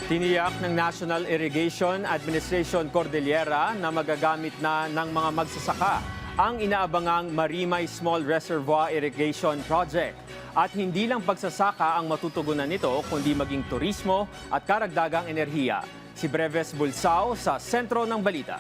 Tiniyak ng National Irrigation Administration Cordillera na magagamit na ng mga magsasaka ang inaabangang Marimay Small Reservoir Irrigation Project. At hindi lang pagsasaka ang matutugunan nito, kundi maging turismo at karagdagang enerhiya. Si Breves Bulsao sa sentro ng balita.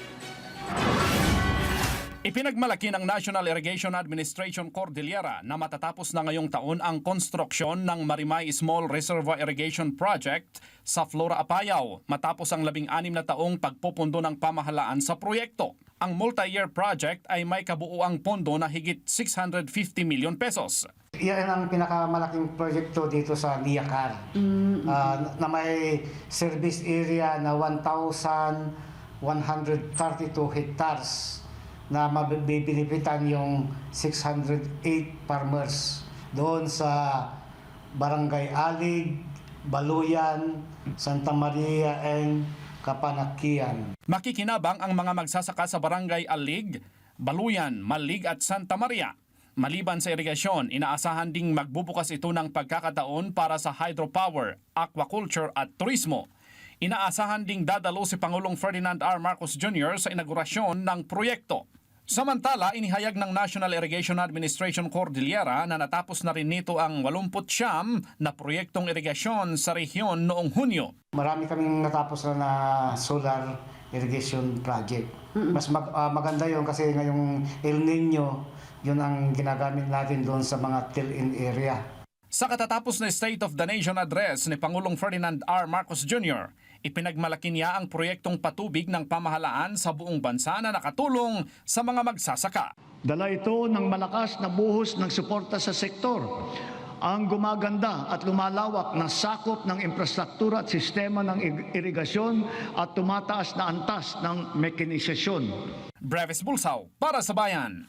Ipinagmalaki ng National Irrigation Administration Cordillera na matatapos na ngayong taon ang konstruksyon ng Marimay Small Reservoir Irrigation Project sa Flora Apayao matapos ang 16 na taong pagpupundo ng pamahalaan sa proyekto. Ang multi-year project ay may kabuuang pondo na higit 650 million pesos. Yan ang pinakamalaking proyekto dito sa Niacar na may service area na 1,132 hectares na mabibilipitan yung 608 farmers doon sa Barangay Alig, Baluyan, Santa Maria, and Kapanakian. Makikinabang ang mga magsasaka sa Barangay Alig, Baluyan, Malig at Santa Maria. Maliban sa irigasyon, inaasahan ding magbubukas ito ng pagkakataon para sa hydropower, aquaculture at turismo. Inaasahan ding dadalo si Pangulong Ferdinand R. Marcos Jr. sa inaugurasyon ng proyekto. Samantala, inihayag ng National Irrigation Administration Cordillera na natapos na rin nito ang 89 na proyektong irigasyon sa rehiyon noong Hunyo. Marami kaming natapos na solar irrigation project. Mas maganda yun kasi ngayong El Nino, yun ang ginagamit natin doon sa mga till-in area. Sa katatapos na State of the Nation address ni Pangulong Ferdinand R. Marcos Jr., ipinagmalaki niya ang proyektong patubig ng pamahalaan sa buong bansa na nakatulong sa mga magsasaka. Dala ito ng malakas na buhos ng suporta sa sektor, ang gumaganda at lumalawak na sakop ng infrastruktura at sistema ng irigasyon at tumataas na antas ng mekanizasyon. Breves Bulsao para sa Bayan.